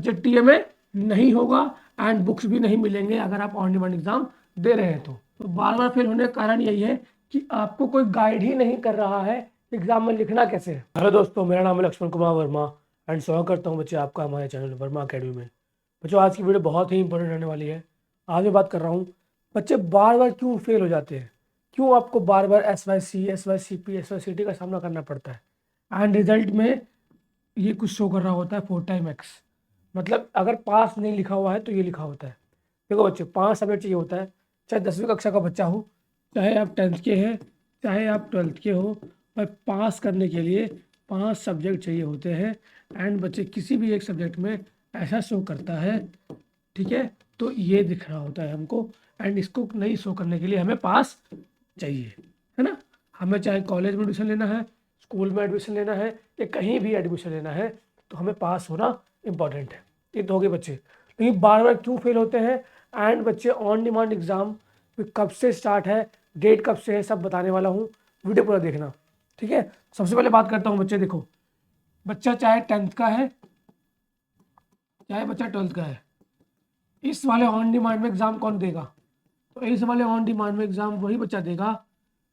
बच्चे टीएमए नहीं होगा एंड बुक्स भी नहीं मिलेंगे अगर आप ऑन डिमांड एग्जाम दे रहे हैं। तो बार बार फेल होने का कारण यही है कि आपको कोई गाइड ही नहीं कर रहा है एग्जाम में लिखना कैसे है। हेलो दोस्तों, मेरा नाम है लक्ष्मण कुमार वर्मा एंड स्वागत करता हूं बच्चे आपका हमारे चैनल वर्मा अकेडमी में। बच्चों, आज की वीडियो बहुत ही इंपॉर्टेंट रहने वाली है। आज मैं बात कर रहा हूँ बच्चे बार बार क्यों फेल हो जाते हैं, क्यों आपको बार बार SYC, SYCP, SYCT का सामना करना पड़ता है एंड रिजल्ट में ये कुछ शो कर रहा होता है 4x। मतलब अगर पास नहीं लिखा हुआ है तो ये लिखा होता है। देखो बच्चे, 5 सब्जेक्ट चाहिए होता है, चाहे 10वीं कक्षा का बच्चा हो, चाहे आप 10th के हैं, चाहे आप 12th के हो, पर पास करने के लिए 5 सब्जेक्ट चाहिए होते हैं एंड बच्चे किसी भी एक सब्जेक्ट में ऐसा शो करता है, ठीक है, तो ये दिख रहा होता है हमको एंड इसको नहीं शो करने के लिए हमें पास चाहिए, है ना। हमें चाहे कॉलेज में एडमिशन लेना है, स्कूल में एडमिशन लेना है या कहीं भी एडमिशन लेना है तो हमें पास होना इम्पॉर्टेंट है। ये तो हो गए बच्चे। लेकिन बार बार क्यों फेल होते हैं एंड बच्चे ऑन डिमांड एग्ज़ाम कब से स्टार्ट है, डेट कब से है, सब बताने वाला हूँ, वीडियो पूरा देखना, ठीक है। सबसे पहले बात करता हूँ बच्चे, देखो बच्चा चाहे 10th का है चाहे बच्चा 12th का है, इस वाले ऑन डिमांड में एग्ज़ाम कौन देगा? तो इस वाले ऑन डिमांड में एग्ज़ाम वही बच्चा देगा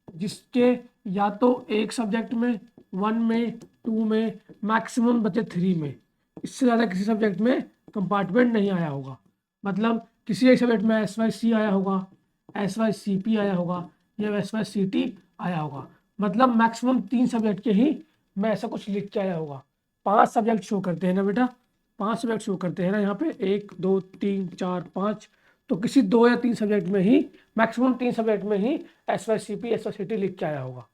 जिसके या तो एक सब्जेक्ट में, 1 में, 2 में, मैक्सिमम बच्चे 3 में, इससे ज़्यादा किसी सब्जेक्ट में कंपार्टमेंट नहीं आया होगा। मतलब किसी एक सब्जेक्ट में SYC आया होगा, SYCP आया होगा या SYCT आया होगा, मतलब मैक्सिमम 3 सब्जेक्ट के ही मैं ऐसा कुछ लिख के आया होगा। 5 सब्जेक्ट शो करते हैं ना बेटा, 5 सब्जेक्ट शो करते हैं ना यहाँ पे, 1 2 3 4 5, तो किसी 2 या 3 सब्जेक्ट में ही, मैक्सिमम 3 सब्जेक्ट में ही SYCP, SYCT लिख के आया होगा,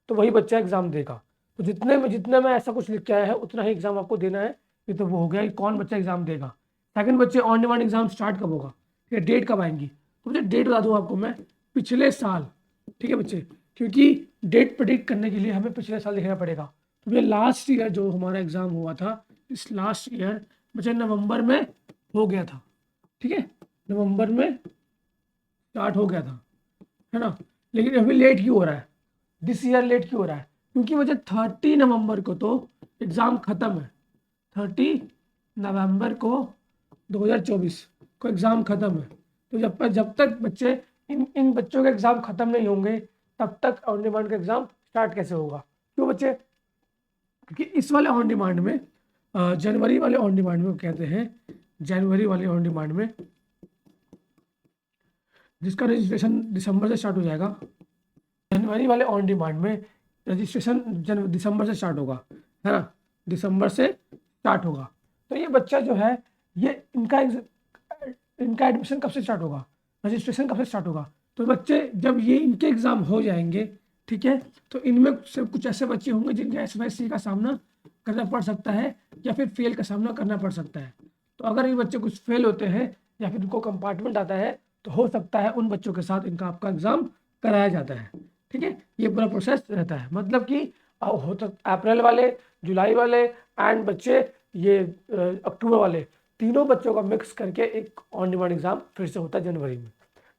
तो वही बच्चा एग्जाम देगा। तो जितने में ऐसा कुछ लिख के आया है उतना ही एग्जाम आपको देना है। ये तो वो हो गया कि कौन बच्चा एग्जाम देगा। सेकंड बच्चे, ऑन डिमांड एग्जाम स्टार्ट कब होगा, ठीक है, डेट कब आएंगी? तो बच्चे डेट बता दूँ आपको मैं, पिछले साल, ठीक है बच्चे, क्योंकि डेट प्रेडिक्ट करने के लिए हमें पिछले साल देखना पड़ेगा। तो ये लास्ट ईयर जो हमारा एग्जाम हुआ था, इस लास्ट ईयर बच्चे नवंबर में हो गया था, ठीक है, नवंबर में स्टार्ट हो गया था, है ना। लेकिन अभी लेट क्यों हो रहा है, दिस ईयर लेट क्यों हो रहा है? क्योंकि मुझे 30 नवंबर को तो एग्ज़ाम ख़त्म है, 30 नवंबर को 2024 को एग्ज़ाम ख़त्म है। तो जब तक बच्चे इन बच्चों के एग्ज़ाम ख़त्म नहीं होंगे तब तक ऑन डिमांड का एग्ज़ाम स्टार्ट कैसे होगा? क्यों बच्चे? क्योंकि इस वाले ऑन डिमांड में, जनवरी वाले ऑन डिमांड में कहते हैं, जनवरी वाले ऑन डिमांड में जिसका रजिस्ट्रेशन दिसंबर से स्टार्ट हो जाएगा, जनवरी वाले ऑन डिमांड में रजिस्ट्रेशन दिसंबर से स्टार्ट होगा, है ना, दिसंबर से स्टार्ट होगा। तो ये बच्चा जो है, ये इनका एडमिशन कब से स्टार्ट होगा, रजिस्ट्रेशन कब से स्टार्ट होगा? तो बच्चे जब ये इनके एग्ज़ाम हो जाएंगे, ठीक है, तो इनमें से कुछ ऐसे बच्चे होंगे जिनके SYC का सामना करना पड़ सकता है या फिर फेल का सामना करना पड़ सकता है। तो अगर ये बच्चे कुछ फेल होते हैं या फिर उनको कंपार्टमेंट आता है तो हो सकता है उन बच्चों के साथ इनका आपका एग्ज़ाम कराया जाता है, ठीक है। ये पूरा प्रोसेस रहता है, मतलब कि होता अप्रैल वाले, जुलाई वाले एंड बच्चे ये अक्टूबर वाले, तीनों बच्चों का मिक्स करके एक ऑन डिमांड एग्ज़ाम फिर से होता है जनवरी में,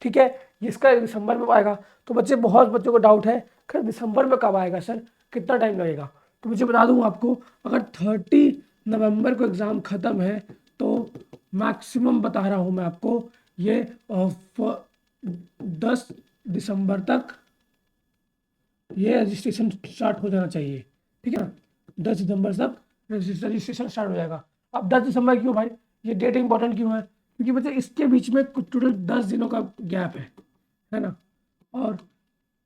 ठीक है। इसका दिसंबर में आएगा। तो बच्चे, बहुत बच्चों को डाउट है खैर दिसंबर में कब आएगा सर, कितना टाइम लगेगा? तो मुझे बता दूं आपको, अगर 30 नवंबर को एग्ज़ाम ख़त्म है तो मैक्सिमम बता रहा हूं मैं आपको, ये 10 दिसंबर तक ये रजिस्ट्रेशन स्टार्ट हो जाना चाहिए, ठीक है ना। 10 दिसंबर तक रजिस्ट्रेशन स्टार्ट हो जाएगा। अब 10 दिसंबर क्यों भाई, ये डेट इंपॉर्टेंट क्यों है? क्योंकि बच्चे इसके बीच में कुछ टोटल 10 दिनों का गैप है ना। और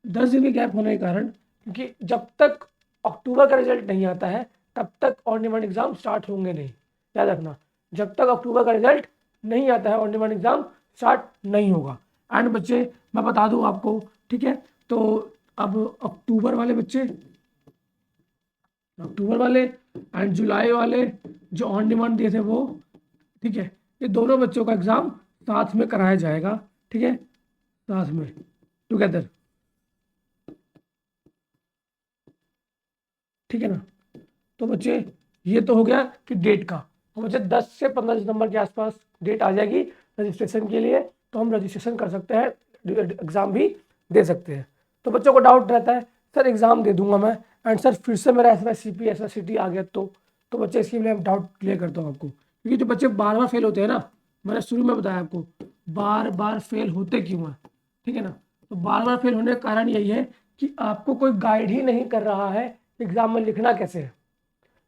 10 दिन के गैप होने के कारण, क्योंकि जब तक अक्टूबर का रिजल्ट नहीं आता है तब तक ऑन डिमांड एग्ज़ाम स्टार्ट होंगे नहीं, याद रखना, जब तक अक्टूबर का रिजल्ट नहीं आता है ऑन डिमांड एग्ज़ाम स्टार्ट नहीं होगा। एंड बच्चे मैं बता दूं आपको, ठीक है, तो अब अक्टूबर वाले एंड जुलाई वाले जो ऑन डिमांड दिए थे वो, ठीक है, ये दोनों बच्चों का एग्ज़ाम साथ में कराया जाएगा, ठीक है, साथ में टुगेदर, ठीक है ना। तो बच्चे ये तो हो गया कि डेट का, तो बच्चे 10 से 15 दिसंबर के आसपास डेट आ जाएगी रजिस्ट्रेशन के लिए, तो हम रजिस्ट्रेशन कर सकते हैं, एग्ज़ाम भी दे सकते हैं। तो बच्चों को डाउट रहता है सर एग्ज़ाम दे दूंगा मैं एंड सर फिर से मेरा SYCP, SYCT आ गया तो बच्चे इसके लिए डाउट क्लियर करता हूँ आपको क्योंकि जो बच्चे बार बार फेल होते हैं ना, मैंने शुरू में बताया आपको बार बार फेल होते क्यों हैं, ठीक है ना। तो बार बार फेल होने का कारण यही है कि आपको कोई गाइड ही नहीं कर रहा है एग्जाम में लिखना कैसे है।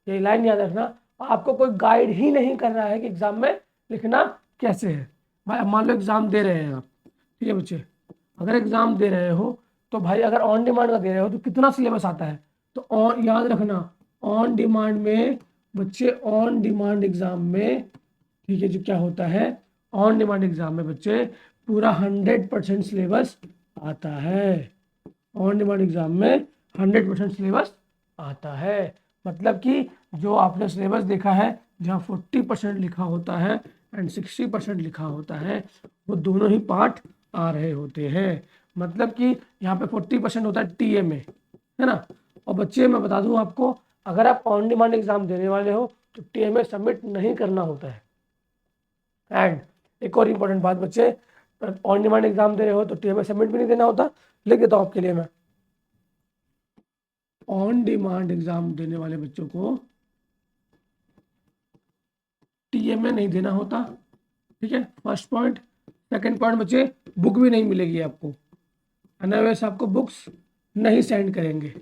ये लाइन याद रखना, आपको कोई गाइड ही नहीं कर रहा है कि एग्जाम में लिखना कैसे है। भाई अब मान लो एग्जाम दे रहे हैं आप, ठीक है बच्चे, अगर एग्जाम दे रहे हो तो भाई अगर ऑन डिमांड का दे रहे हो तो कितना सिलेबस आता है, तो ऑन याद रखना, ऑन डिमांड में बच्चे, ऑन डिमांड एग्जाम में, ठीक है, जो क्या होता है ऑन डिमांड एग्जाम में बच्चे पूरा 100% सिलेबस आता है। ऑन डिमांड एग्जाम में 100% सिलेबस आता है, मतलब कि जो आपने सिलेबस देखा है जहाँ 40% लिखा होता है एंड 60% लिखा होता है, वो दोनों ही पार्ट आ रहे होते हैं। मतलब कि यहाँ पे 40% होता है टीएमए, है ना। और बच्चे मैं बता दूं आपको, अगर आप ऑन डिमांड एग्जाम देने वाले हो तो टीएमए सबमिट नहीं करना होता है। एंड एक और इम्पोर्टेंट बात बच्चे, ऑन डिमांड एग्जाम दे रहे हो तो टीएमए सबमिट भी नहीं देना होता। लिख देता हूँ आपके लिए मैं, ऑन डिमांड एग्जाम देने वाले बच्चों को टीएमए नहीं देना होता, ठीक है, फर्स्ट पॉइंट। सेकंड पॉइंट बच्चे, बुक भी नहीं मिलेगी आपको, एनआईओएस आपको बुक्स नहीं सेंड करेंगे।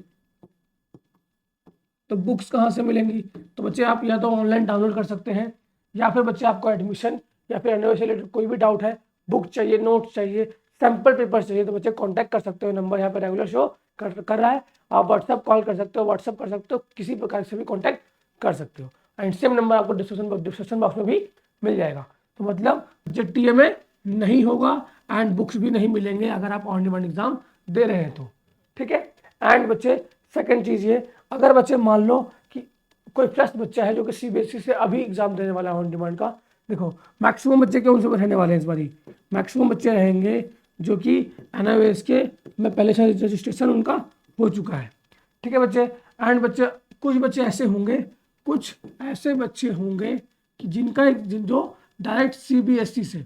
तो बुक्स कहाँ से मिलेंगी, तो बच्चे आप या तो ऑनलाइन डाउनलोड कर सकते हैं, या फिर बच्चे आपको एडमिशन या फिर एनआईओएस से रिलेटेड कोई भी डाउट है, बुक चाहिए, नोट्स चाहिए, सैम्पल पेपर चाहिए, तो बच्चे कांटेक्ट कर सकते हो। नंबर यहाँ पर रेगुलर शो कर रहा है, आप व्हाट्सअप कॉल कर सकते हो, व्हाट्सअप कर सकते हो, किसी प्रकार से भी कॉन्टैक्ट कर सकते हो। एंड सेम नंबर आपको डिस्क्रिप्शन बॉक्स में भी मिल जाएगा। तो मतलब जो टीएमए नहीं होगा एंड बुक्स भी नहीं मिलेंगे अगर आप ऑन डिमांड एग्जाम दे रहे हैं तो, ठीक है। एंड बच्चे सेकंड चीज़ ये, अगर बच्चे मान लो कि कोई फ्रेश बच्चा है जो कि सीबीएसई से अभी एग्जाम देने वाला है ऑन डिमांड का, देखो मैक्सिमम बच्चे कौन से रहने वाले हैं इस बारी, मैक्सिमम बच्चे रहेंगे जो कि एनआईओएस के में पहले से रजिस्ट्रेशन उनका हो चुका है, ठीक है बच्चे। एंड बच्चे कुछ बच्चे ऐसे होंगे, कुछ ऐसे बच्चे होंगे कि जिनका जो डायरेक्ट सीबीएसई से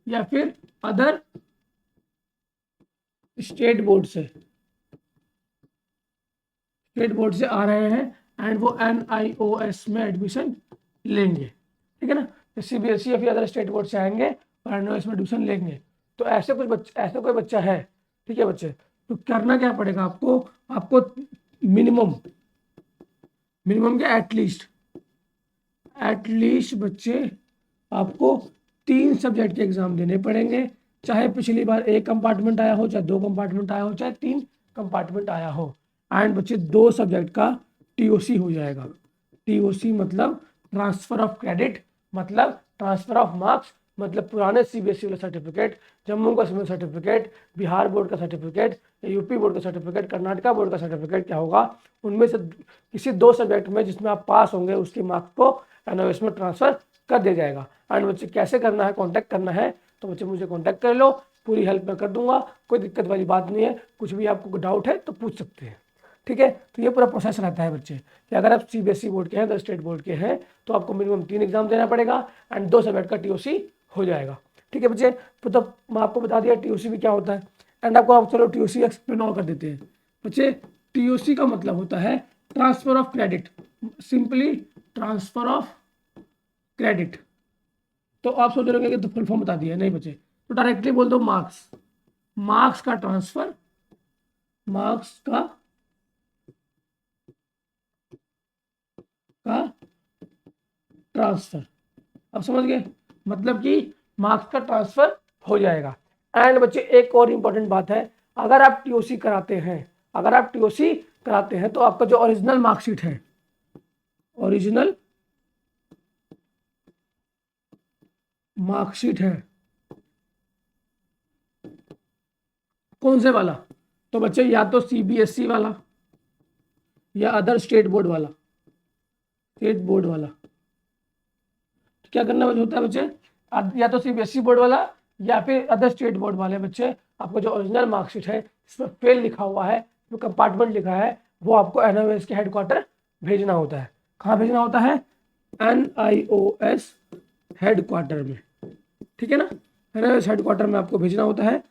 या फिर अदर स्टेट बोर्ड से आ रहे हैं एंड वो एनआईओएस में एडमिशन लेंगे, ठीक है ना। तो सीबीएसई या फिर अदर स्टेट बोर्ड से आएंगे और एनआईओएस में एडमिशन लेंगे। तो ऐसे कुछ बच्चे, ऐसा कोई बच्चा है, ठीक है बच्चे, तो करना क्या पड़ेगा आपको, आपको मिनिमम क्या एटलीस्ट बच्चे आपको 3 सब्जेक्ट के एग्जाम देने पड़ेंगे, चाहे पिछली बार 1 कंपार्टमेंट आया हो, चाहे 2 कंपार्टमेंट आया हो, चाहे 3 कंपार्टमेंट आया हो। एंड बच्चे 2 सब्जेक्ट का टीओसी हो जाएगा। टीओसी मतलब ट्रांसफर ऑफ क्रेडिट, मतलब ट्रांसफर ऑफ मार्क्स, मतलब पुराने सीबीएसई वाला certificate, Jammu Kashmir certificate, Bihar board का सर्टिफिकेट, यूपी बोर्ड का सर्टिफिकेट, कर्नाटका बोर्ड का सर्टिफिकेट क्या होगा, उनमें से किसी 2 सब्जेक्ट में जिसमें आप पास होंगे उसके मार्क्स को एनआईओएस में ट्रांसफर कर दिया जाएगा। एंड बच्चे कैसे करना है, कॉन्टैक्ट करना है तो बच्चे मुझे कॉन्टैक्ट कर लो, पूरी हेल्प मैं कर दूंगा, कोई दिक्कत वाली बात नहीं है, कुछ भी आपको डाउट है तो पूछ सकते हैं, ठीक है। तो ये पूरा प्रोसेस रहता है बच्चे कि अगर आप सीबीएसई बोर्ड के हैं, 10 स्टेट बोर्ड के हैं, तो आपको मिनिमम 3 एग्जाम देना पड़ेगा एंड 2 सब्जेक्ट का टीओसी हो जाएगा, ठीक है बच्चे। तो मैं आपको बता दिया टीओसी भी क्या होता है। एंड आपको आप चलो टीओसी एक्सप्लेन और कर देते हैं बच्चे। टीओसी का मतलब होता है transfer of credit, simply transfer of credit. तो आप सोच रहे होंगे कि तो फुल फॉर्म बता दिया, नहीं बच्चे, तो डायरेक्टली बोल दो मार्क्स का ट्रांसफर, मार्क्स का ट्रांसफर। अब समझ गए, मतलब कि मार्क्स का ट्रांसफर हो जाएगा। एंड बच्चे एक और इंपॉर्टेंट बात है, अगर आप टीओसी कराते हैं तो आपका जो ओरिजिनल मार्कशीट है, ओरिजिनल मार्कशीट है कौन से वाला, तो बच्चे या तो सीबीएसई वाला या अदर स्टेट बोर्ड वाला, तो क्या करना होता है बच्चे, या तो सीबीएसई बोर्ड वाला या फिर अदर स्टेट बोर्ड वाले बच्चे, आपको जो ओरिजिनल मार्कशीट है इसमें फेल लिखा हुआ है, जो कंपार्टमेंट लिखा है, वो आपको एनआईओएस के हेडक्वार्टर भेजना होता है। कहाँ भेजना होता है, एनआईओएस हेडक्वार्टर में, ठीक है ना। एनआईओएस हेडक्वार्टर में आपको भेजना होता है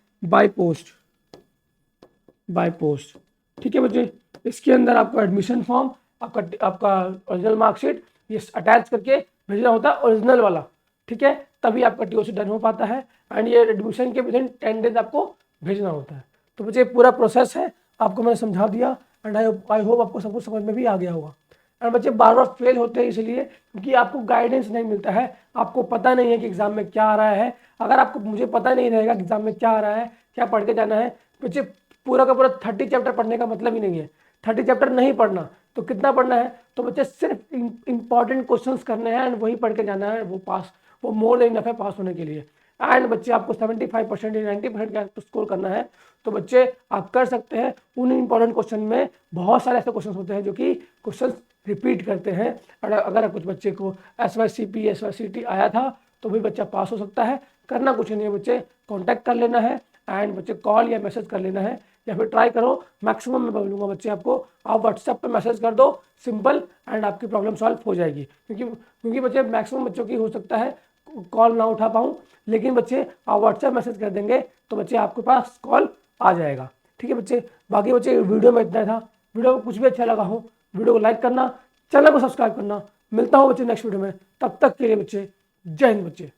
बाय पोस्ट, ठीक है बच्चे। इसके अंदर आपको एडमिशन फॉर्म आपका आपका ओरिजिनल मार्कशीट ये अटैच करके भेजना होता है ओरिजिनल वाला, ठीक है, तभी आपका टीओसी डन हो पाता है। एंड ये एडमिशन के विदिन 10 डेज आपको भेजना होता है। तो बच्चे पूरा प्रोसेस है, आपको मैंने समझा दिया एंड आई होप आपको सब कुछ समझ में भी आ गया होगा। एंड बच्चे बार बार फेल होते हैं इसलिए क्योंकि आपको गाइडेंस नहीं मिलता है, आपको पता नहीं है कि एग्जाम में क्या आ रहा है। अगर आपको मुझे पता नहीं रहेगा कि एग्जाम में क्या आ रहा है, क्या पढ़ के जाना है, बच्चे पूरा का पूरा 30 चैप्टर पढ़ने का मतलब ही नहीं है। 30 चैप्टर नहीं पढ़ना तो कितना पढ़ना है, तो बच्चे सिर्फ इंपॉर्टेंट क्वेश्चंस करने हैं एंड वही पढ़ के जाना है, वो मोर देन इनफ है पास होने के लिए। एंड बच्चे आपको 75% या 90% का स्कोर करना है, तो बच्चे आप कर सकते हैं। उन इंपॉर्टेंट क्वेश्चन में बहुत सारे ऐसे क्वेश्चन होते हैं जो कि क्वेश्चन रिपीट करते हैं। अगर कुछ बच्चे को SYCP SYCT आया था तो भी बच्चा पास हो सकता है। करना कुछ नहीं है बच्चे, कॉन्टैक्ट कर लेना है एंड बच्चे कॉल या मैसेज कर लेना है या फिर ट्राई करो। मैक्सिमम मैं बोलूँगा बच्चे आपको आप व्हाट्सएप पे मैसेज कर दो, सिंपल, एंड आपकी प्रॉब्लम सॉल्व हो जाएगी। क्योंकि बच्चे मैक्सिमम बच्चों की हो सकता है कॉल ना उठा पाऊँ, लेकिन बच्चे आप व्हाट्सएप मैसेज कर देंगे तो बच्चे आपके पास कॉल आ जाएगा। ठीक है बच्चे, बाकी बच्चे वीडियो में इतना था। वीडियो को कुछ भी अच्छा लगा हो वीडियो को लाइक करना, चैनल को सब्सक्राइब करना। मिलता हूँ बच्चे नेक्स्ट वीडियो में, तब तक के लिए बच्चे जय हिंद बच्चे।